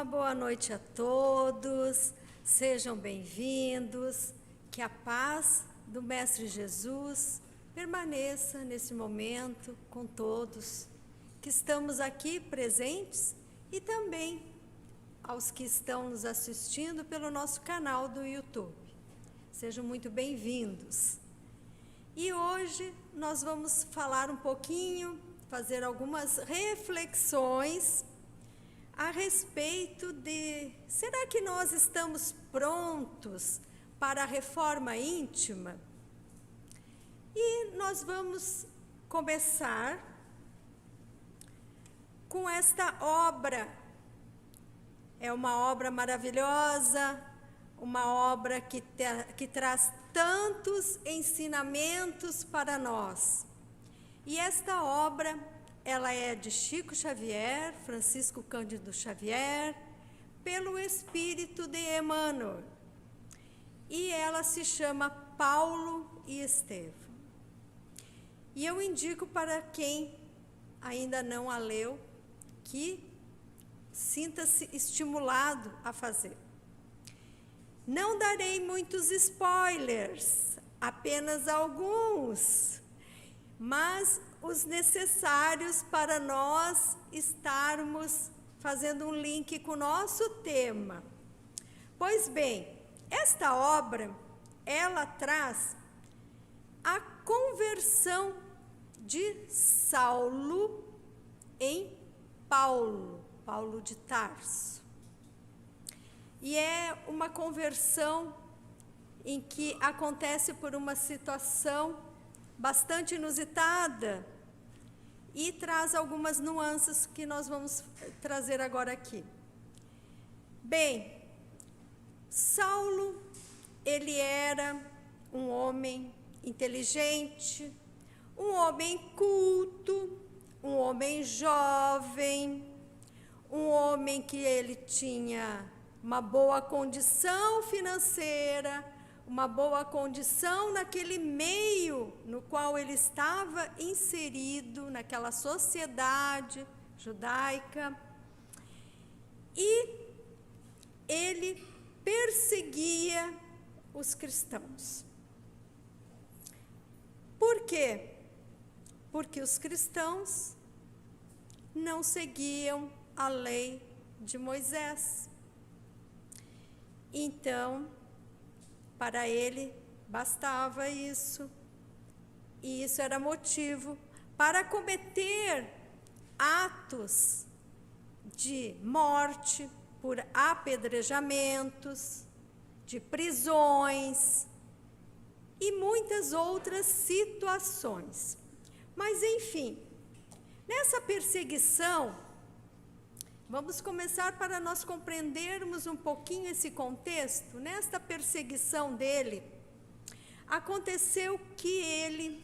Uma boa noite a todos, sejam bem-vindos, que a paz do Mestre Jesus permaneça nesse momento com todos que estamos aqui presentes e também aos que estão nos assistindo pelo nosso canal do YouTube. Sejam muito bem-vindos. E hoje nós vamos falar um pouquinho, fazer algumas reflexões a respeito de, será que nós estamos prontos para a reforma íntima? E nós vamos começar com esta obra. É uma obra maravilhosa, uma obra que traz tantos ensinamentos para nós. E esta obra, ela é de Chico Xavier, Francisco Cândido Xavier, pelo Espírito de Emmanuel. E ela se chama Paulo e Estevão. E eu indico para quem ainda não a leu, que sinta-se estimulado a fazer. Não darei muitos spoilers, apenas alguns, mas os necessários para nós estarmos fazendo um link com o nosso tema. Pois bem, esta obra, ela traz a conversão de Saulo em Paulo, Paulo de Tarso. E é uma conversão em que acontece por uma situação bastante inusitada e traz algumas nuances que nós vamos trazer agora aqui. Bem, Saulo, ele era um homem inteligente, um homem culto, um homem jovem, um homem que ele tinha uma boa condição financeira, uma boa condição naquele meio no qual ele estava inserido, naquela sociedade judaica. E ele perseguia os cristãos. Por quê? Porque os cristãos não seguiam a lei de Moisés. Então, para ele bastava isso, e isso era motivo para cometer atos de morte por apedrejamentos, de prisões e muitas outras situações. Mas, enfim, nessa perseguição, vamos começar para nós compreendermos um pouquinho esse contexto. Nesta perseguição dele, aconteceu que ele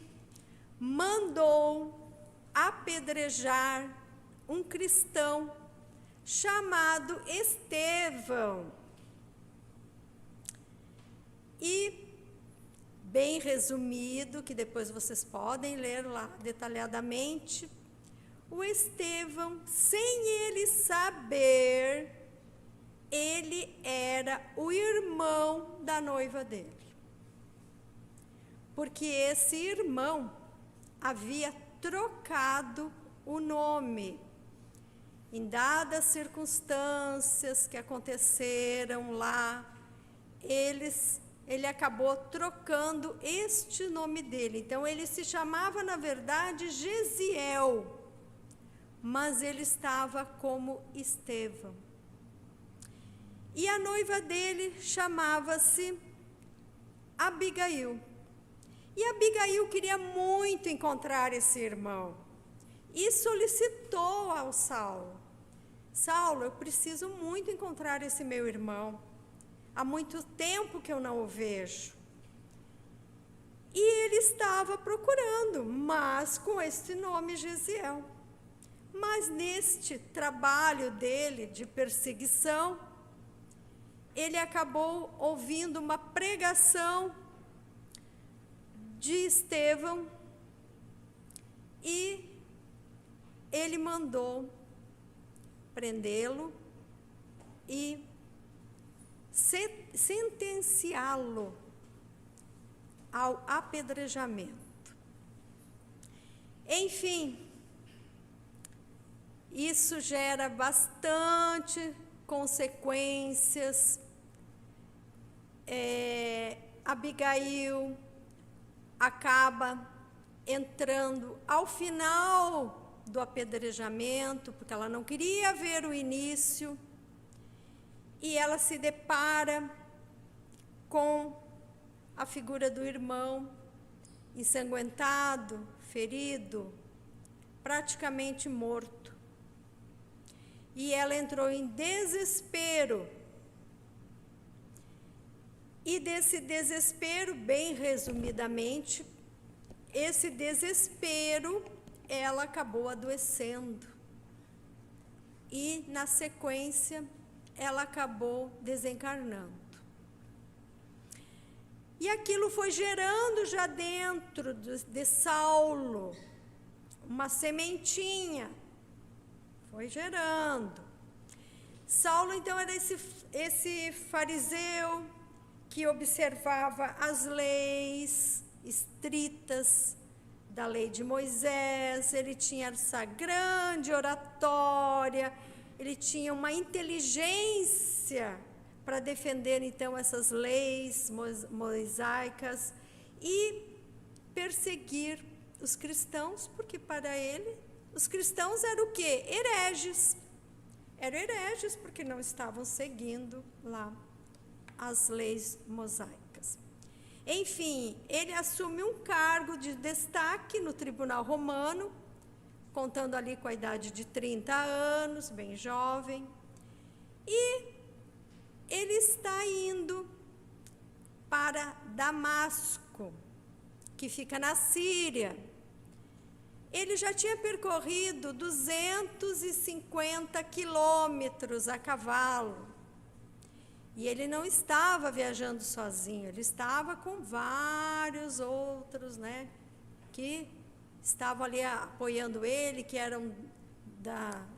mandou apedrejar um cristão chamado Estevão. E, bem resumido, que depois vocês podem ler lá detalhadamente, o Estevão, sem ele saber, ele era o irmão da noiva dele. Porque esse irmão havia trocado o nome. Em dadas circunstâncias que aconteceram lá, ele acabou trocando este nome dele. Então, ele se chamava, na verdade, Gesiel, mas ele estava como Estevão. E a noiva dele chamava-se Abigail. E Abigail queria muito encontrar esse irmão e solicitou ao Saulo: Saulo, eu preciso muito encontrar esse meu irmão. Há muito tempo que eu não o vejo. E ele estava procurando, mas com este nome Gesiel. Mas neste trabalho dele de perseguição, ele acabou ouvindo uma pregação de Estevão e ele mandou prendê-lo e sentenciá-lo ao apedrejamento. Enfim, isso gera bastante consequências. Abigail acaba entrando ao final do apedrejamento, porque ela não queria ver o início, e ela se depara com a figura do irmão ensanguentado, ferido, praticamente morto. E ela entrou em desespero. E desse desespero, bem resumidamente, esse desespero, ela acabou adoecendo. E, na sequência, ela acabou desencarnando. E aquilo foi gerando já dentro de Saulo uma sementinha. Foi gerando. Saulo, então, era esse fariseu que observava as leis estritas da lei de Moisés. Ele tinha essa grande oratória, ele tinha uma inteligência para defender, então, essas leis mosaicas e perseguir os cristãos, porque para ele, os cristãos eram o quê? Hereges. Eram hereges porque não estavam seguindo lá as leis mosaicas. Enfim, ele assume um cargo de destaque no tribunal romano, contando ali com a idade de 30 anos, bem jovem, e ele está indo para Damasco, que fica na Síria. Ele já tinha percorrido 250 quilômetros a cavalo. E ele não estava viajando sozinho, ele estava com vários outros, que estavam ali apoiando ele,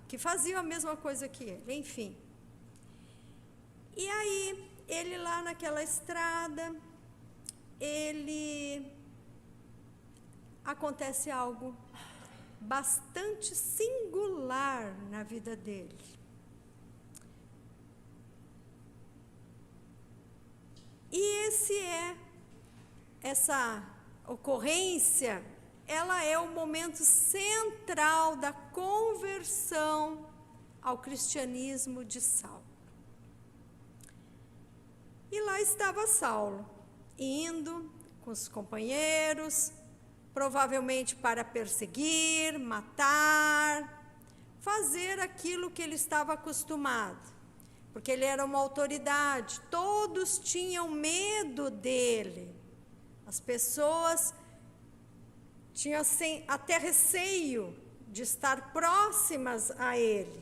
que faziam a mesma coisa que ele, enfim. E aí, ele lá naquela estrada, acontece algo bastante singular na vida dele. E essa ocorrência, ela é o momento central da conversão ao cristianismo de Saulo. E lá estava Saulo, indo com os companheiros, provavelmente para perseguir, matar, fazer aquilo que ele estava acostumado, porque ele era uma autoridade, todos tinham medo dele, as pessoas tinham até receio de estar próximas a ele.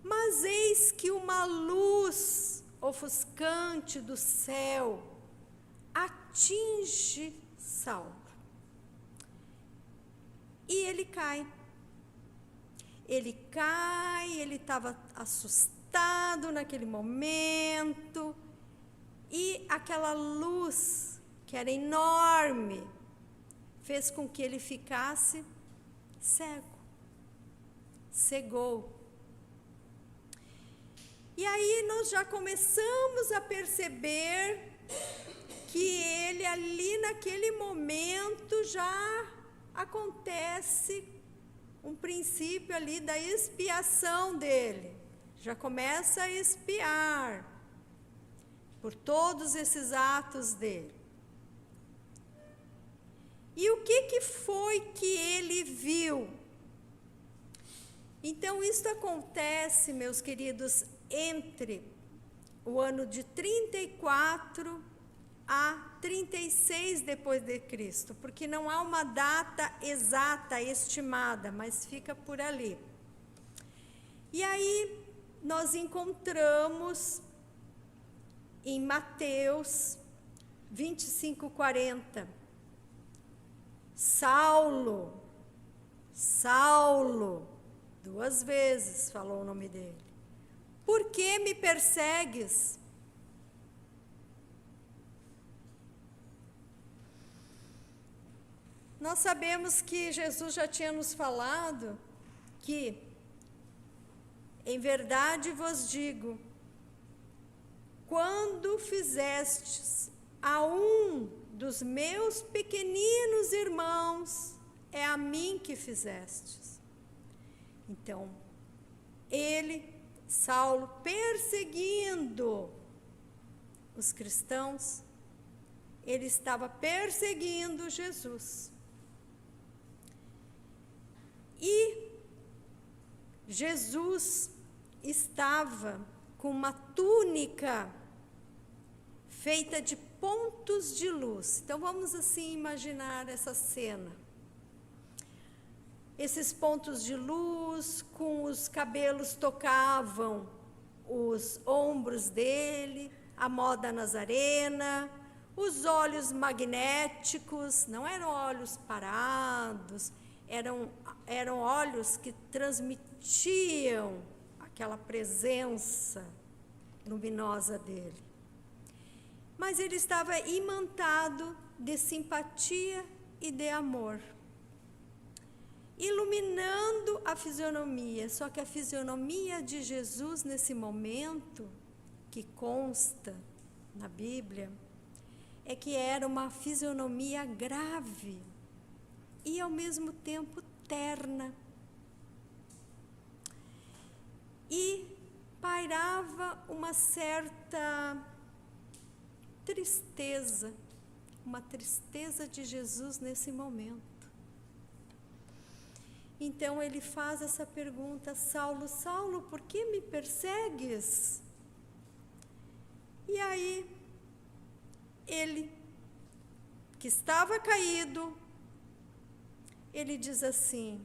Mas eis que uma luz ofuscante do céu atinge Saulo. E ele cai. Ele estava assustado naquele momento, e aquela luz, que era enorme, fez com que ele ficasse cego, cegou. E aí nós já começamos a perceber que ele ali naquele momento já acontece um princípio ali da expiação dele. Já começa a expiar por todos esses atos dele. E o que foi que ele viu? Então, isso acontece, meus queridos, entre o ano de 34 a 36 depois de Cristo, porque não há uma data exata, estimada, mas fica por ali. E aí, nós encontramos em Mateus 25:40, Saulo, 2 vezes falou o nome dele. Por que me persegues? Nós sabemos que Jesus já tinha nos falado que, em verdade vos digo, quando fizestes a um dos meus pequeninos irmãos, é a mim que fizestes. Então, Saulo, perseguindo os cristãos, ele estava perseguindo Jesus. E Jesus estava com uma túnica feita de pontos de luz. Então, vamos assim imaginar essa cena. Esses pontos de luz, com os cabelos tocavam os ombros dele, a moda nazarena, os olhos magnéticos, não eram olhos parados, eram olhos que transmitiam aquela presença luminosa dele. Mas ele estava imantado de simpatia e de amor, iluminando a fisionomia. Só que a fisionomia de Jesus, nesse momento, que consta na Bíblia, é que era uma fisionomia grave e, ao mesmo tempo, terna. E pairava uma certa tristeza, uma tristeza de Jesus nesse momento. Então ele faz essa pergunta: Saulo, Saulo, por que me persegues? E aí, ele, que estava caído, ele diz assim: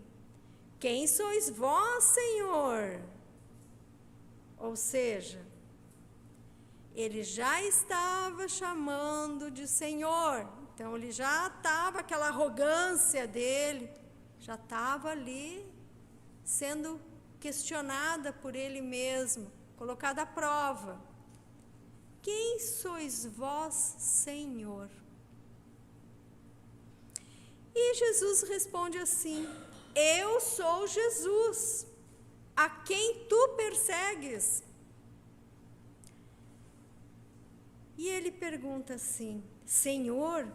quem sois vós, Senhor? Ou seja, ele já estava chamando de Senhor. Então ele já estava, aquela arrogância dele, já estava ali sendo questionada por ele mesmo, colocada à prova. Quem sois vós, Senhor? E Jesus responde assim: eu sou Jesus, a quem tu persegues. E ele pergunta assim: Senhor,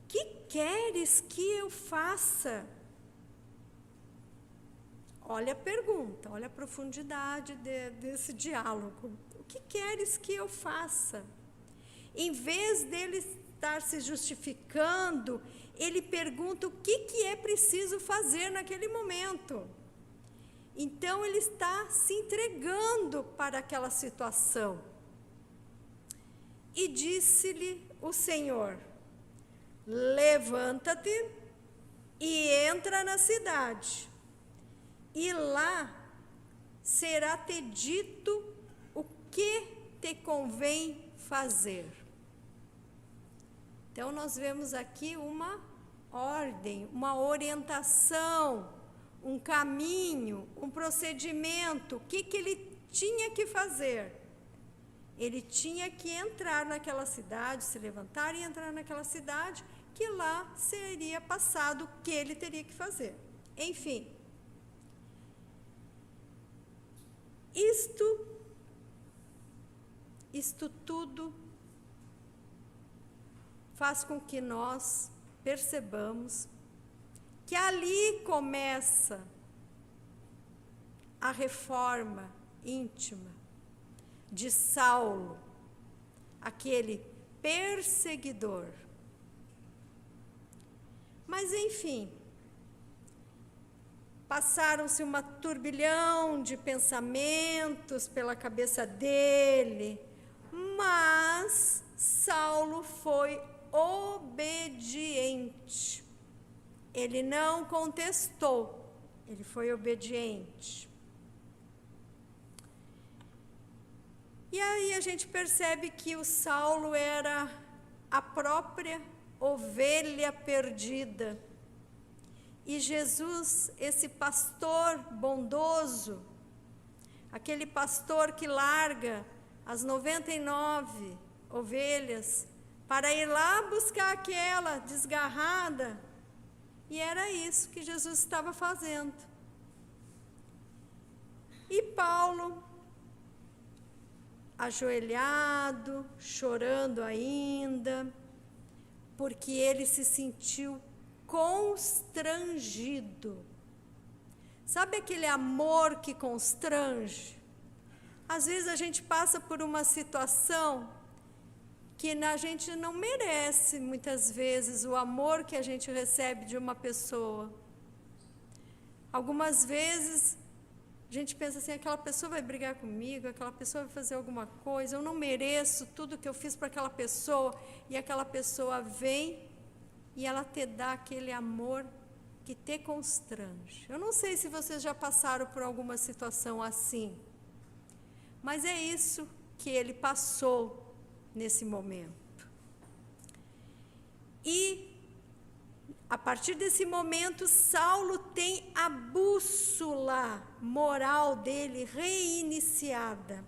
que queres que eu faça? Olha a pergunta, olha a profundidade desse diálogo. O que queres que eu faça? Em vez dele estar se justificando, ele pergunta o que é preciso fazer naquele momento. Então, ele está se entregando para aquela situação. E disse-lhe o Senhor: levanta-te e entra na cidade, e lá será-te dito o que te convém fazer. Então, nós vemos aqui uma ordem, uma orientação, um caminho, um procedimento. O que ele tinha que fazer? Ele tinha que entrar naquela cidade, se levantar e entrar naquela cidade, que lá seria passado o que ele teria que fazer. Enfim, isto tudo faz com que nós percebamos que ali começa a reforma íntima de Saulo, aquele perseguidor. Mas, enfim, passaram-se uma turbilhão de pensamentos pela cabeça dele, mas Saulo foi obediente. Ele não contestou, ele foi obediente. E aí a gente percebe que o Saulo era a própria ovelha perdida. E Jesus, esse pastor bondoso, aquele pastor que larga as 99 ovelhas para ir lá buscar aquela desgarrada, e era isso que Jesus estava fazendo. E Paulo, ajoelhado, chorando ainda, porque ele se sentiu constrangido. Sabe aquele amor que constrange? Às vezes a gente passa por uma situação que a gente não merece, muitas vezes, o amor que a gente recebe de uma pessoa. Algumas vezes a gente pensa assim, aquela pessoa vai brigar comigo, aquela pessoa vai fazer alguma coisa, eu não mereço tudo que eu fiz para aquela pessoa, e aquela pessoa vem e ela te dá aquele amor que te constrange. Eu não sei se vocês já passaram por alguma situação assim, mas é isso que ele passou nesse momento. E a partir desse momento, Saulo tem a bússola moral dele reiniciada.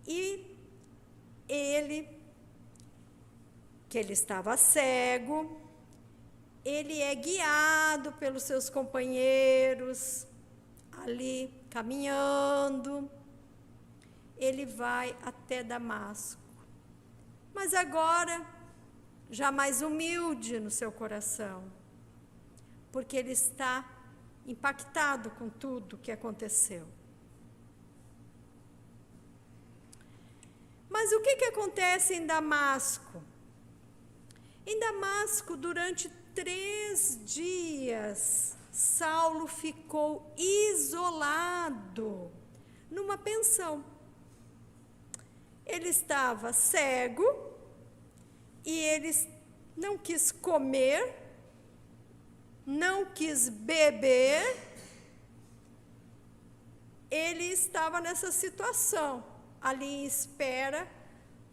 E ele, que ele estava cego, ele é guiado pelos seus companheiros, ali caminhando, ele vai até Damasco. Mas agora, já mais humilde no seu coração, porque ele está impactado com tudo que aconteceu. Mas o que acontece em Damasco? Em Damasco, durante 3 dias, Saulo ficou isolado numa pensão. Ele estava cego e ele não quis comer, não quis beber. Ele estava nessa situação, ali em espera,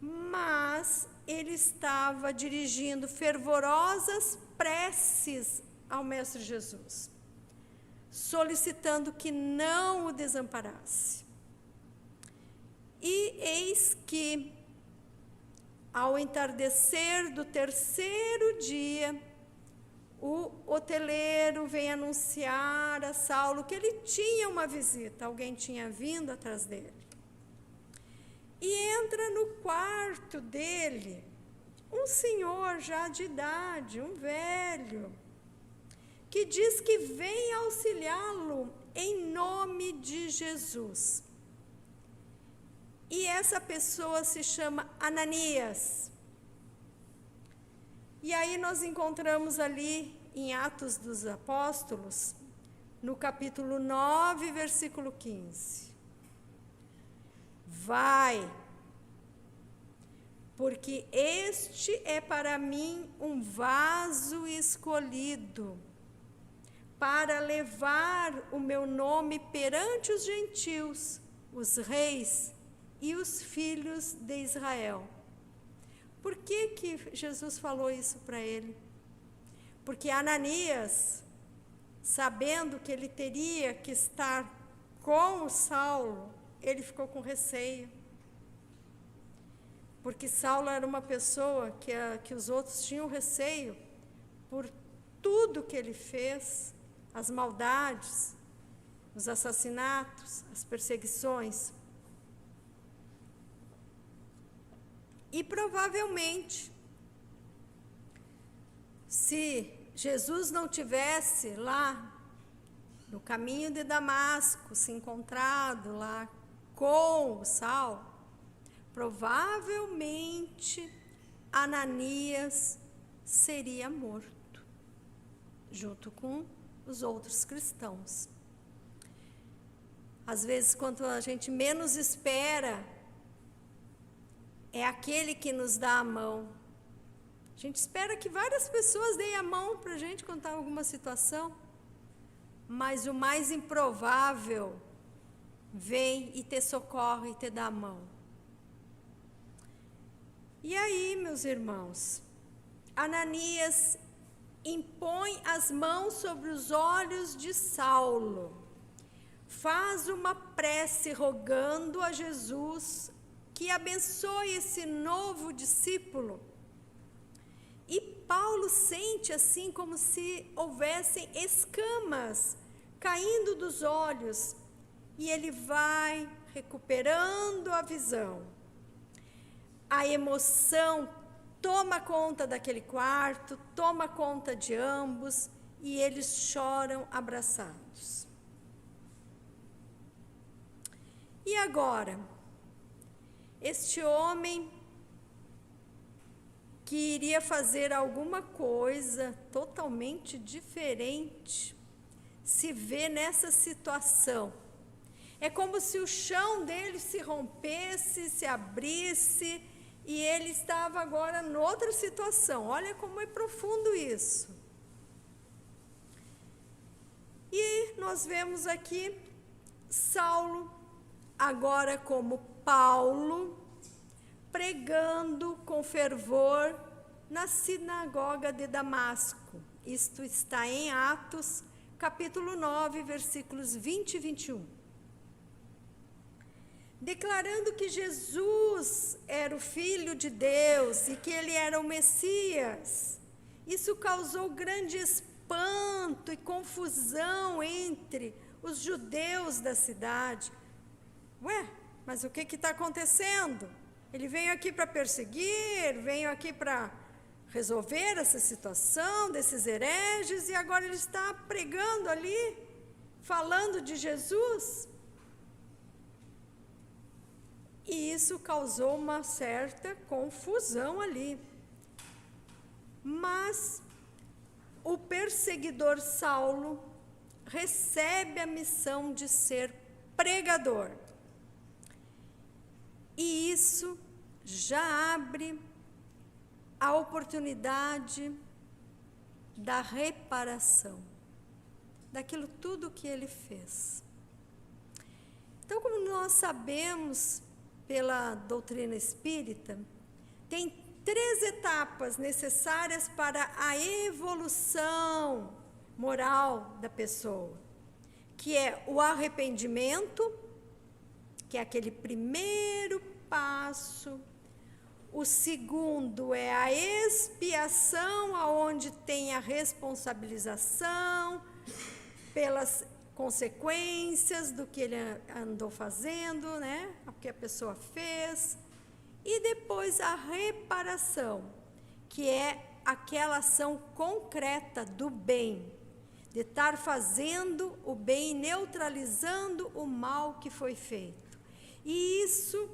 mas ele estava dirigindo fervorosas preces ao Mestre Jesus, solicitando que não o desamparasse. E eis que, ao entardecer do 3º dia, o hoteleiro vem anunciar a Saulo que ele tinha uma visita, alguém tinha vindo atrás dele. E entra no quarto dele um senhor já de idade, um velho, que diz que vem auxiliá-lo em nome de Jesus. E essa pessoa se chama Ananias. E aí nós encontramos ali em Atos dos Apóstolos, no capítulo 9, versículo 15. Vai, porque este é para mim um vaso escolhido, para levar o meu nome perante os gentios, os reis e os filhos de Israel. Por que Jesus falou isso para ele? Porque Ananias, sabendo que ele teria que estar com o Saulo, ele ficou com receio. Porque Saulo era uma pessoa que os outros tinham receio por tudo que ele fez, as maldades, os assassinatos, as perseguições. E provavelmente, se Jesus não tivesse lá no caminho de Damasco, se encontrado lá com o Saulo, provavelmente Ananias seria morto, junto com os outros cristãos. Às vezes, quando a gente menos espera, é aquele que nos dá a mão. A gente espera que várias pessoas deem a mão para a gente quando está em alguma situação, mas o mais improvável vem e te socorre e te dá a mão. E aí, meus irmãos, Ananias impõe as mãos sobre os olhos de Saulo. Faz uma prece rogando a Jesus que abençoe esse novo discípulo. E Paulo sente assim como se houvessem escamas caindo dos olhos, e ele vai recuperando a visão. A emoção toma conta daquele quarto, toma conta de ambos, e eles choram abraçados. E agora, este homem que iria fazer alguma coisa totalmente diferente, se vê nessa situação. É como se o chão dele se rompesse, se abrisse, e ele estava agora noutra situação. Olha como é profundo isso. E nós vemos aqui Saulo, agora como Paulo, pregando com fervor na sinagoga de Damasco. Isto está em Atos, capítulo 9, versículos 20 e 21. Declarando que Jesus era o Filho de Deus e que ele era o Messias. Isso causou grande espanto e confusão entre os judeus da cidade. Ué, mas o que está acontecendo? Ele veio aqui para perseguir, veio aqui para resolver essa situação desses hereges, e agora ele está pregando ali, falando de Jesus. E isso causou uma certa confusão ali. Mas o perseguidor Saulo recebe a missão de ser pregador. E isso já abre a oportunidade da reparação, daquilo tudo que ele fez. Então, como nós sabemos pela doutrina espírita, tem 3 etapas necessárias para a evolução moral da pessoa, que é o arrependimento, que é aquele primeiro passo. O segundo é a expiação, aonde tem a responsabilização pelas consequências do que ele andou fazendo, né? O que a pessoa fez. E depois a reparação, que é aquela ação concreta do bem, de estar fazendo o bem, neutralizando o mal que foi feito. E isso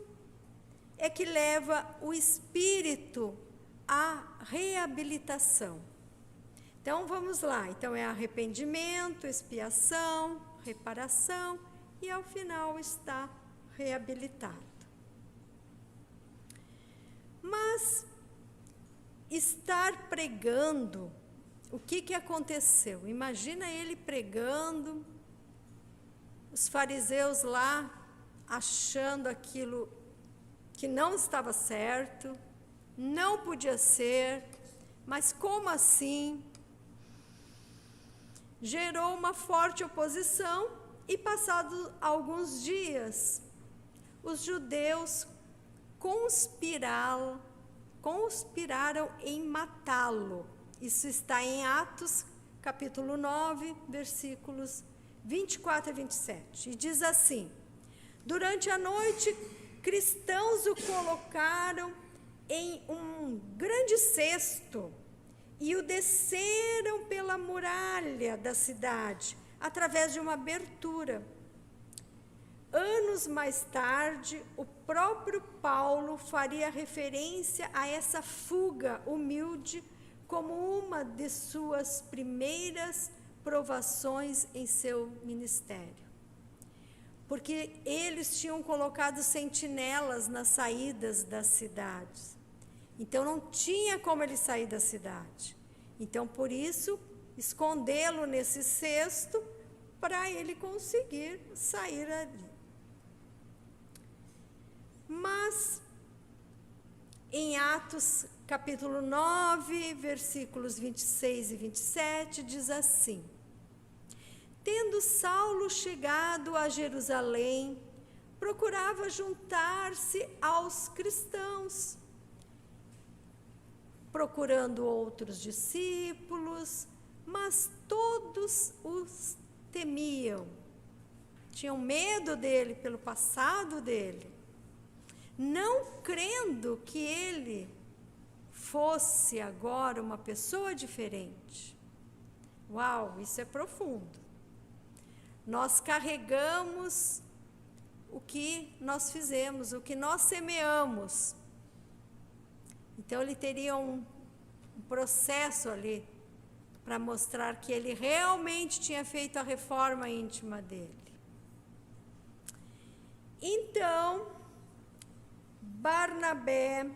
é que leva o espírito à reabilitação. Então, vamos lá. Então, é arrependimento, expiação, reparação, e ao final está reabilitado. Mas, estar pregando, o que aconteceu? Imagina ele pregando, os fariseus lá, achando aquilo que não estava certo, não podia ser, mas como assim? Gerou uma forte oposição, e passados alguns dias, os judeus conspiraram em matá-lo. Isso está em Atos, capítulo 9, versículos 24 a 27. E diz assim: durante a noite, cristãos o colocaram em um grande cesto e o desceram pela muralha da cidade, através de uma abertura. Anos mais tarde, o próprio Paulo faria referência a essa fuga humilde como uma de suas primeiras provações em seu ministério. Porque eles tinham colocado sentinelas nas saídas das cidades. Então, não tinha como ele sair da cidade. Então, por isso, escondê-lo nesse cesto para ele conseguir sair ali. Mas Em Atos, capítulo 9, versículos 26 e 27, diz assim: Tendo Saulo chegado a Jerusalém, procurava juntar-se aos cristãos, procurando outros discípulos, mas todos os temiam. Tinham medo dele pelo passado dele, não crendo que ele fosse agora uma pessoa diferente. Uau, isso é profundo. Nós carregamos o que nós fizemos, o que nós semeamos. Então ele teria um processo ali para mostrar que ele realmente tinha feito a reforma íntima dele. Então, Barnabé,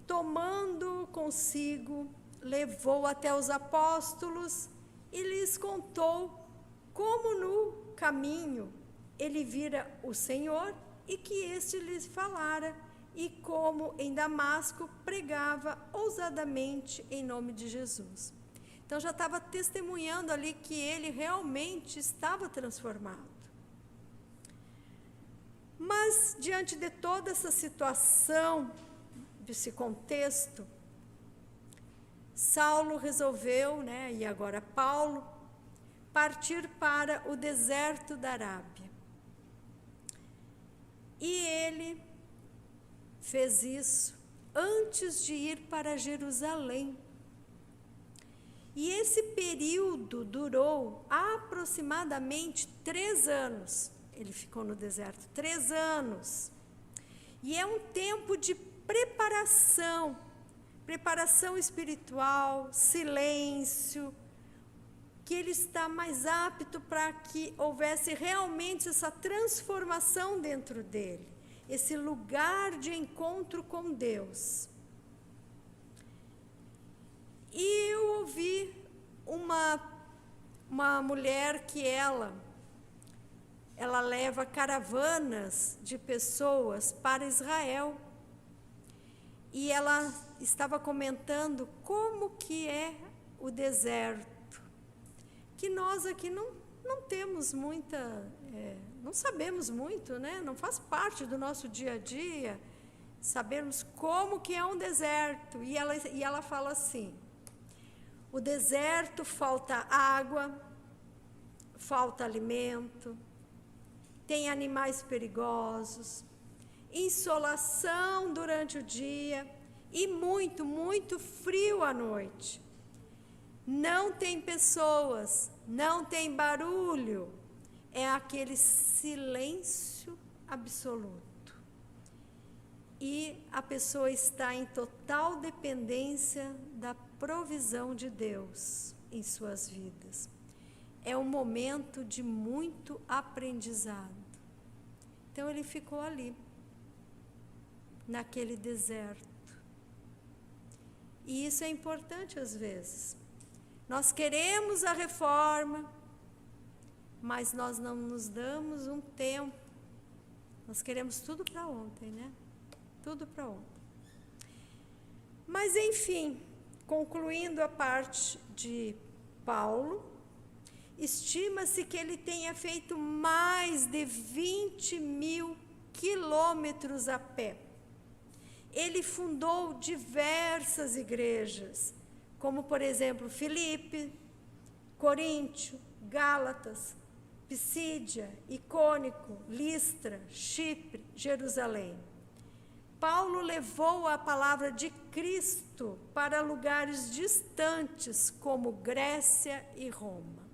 tomando consigo, levou até os apóstolos e lhes contou como no caminho ele vira o Senhor e que este lhes falara, e como em Damasco pregava ousadamente em nome de Jesus. Então já estava testemunhando ali que ele realmente estava transformado. Mas, diante de toda essa situação, desse contexto, Saulo resolveu, e agora Paulo, partir para o deserto da Arábia. E ele fez isso antes de ir para Jerusalém. E esse período durou aproximadamente 3 anos. Ele ficou no deserto 3 anos. E é um tempo de preparação espiritual, silêncio, que ele está mais apto para que houvesse realmente essa transformação dentro dele, esse lugar de encontro com Deus. E eu ouvi uma mulher que ela leva caravanas de pessoas para Israel. E ela estava comentando como que é o deserto, que nós aqui não temos muita, não sabemos muito, não faz parte do nosso dia a dia, sabermos como que é um deserto. E ela fala assim: o deserto falta água, falta alimento, tem animais perigosos, insolação durante o dia e muito, muito frio à noite. Não tem pessoas, não tem barulho, é aquele silêncio absoluto. E a pessoa está em total dependência da provisão de Deus em suas vidas. É um momento de muito aprendizado. Então ele ficou ali, naquele deserto. E isso é importante às vezes. Nós queremos a reforma, mas nós não nos damos um tempo. Nós queremos tudo para ontem, Tudo para ontem. Mas, enfim, concluindo a parte de Paulo, estima-se que ele tenha feito mais de 20.000 quilômetros a pé. Ele fundou diversas igrejas, como, por exemplo, Filipe, Coríntio, Gálatas, Pisídia, Icônico, Listra, Chipre, Jerusalém. Paulo levou a palavra de Cristo para lugares distantes, como Grécia e Roma.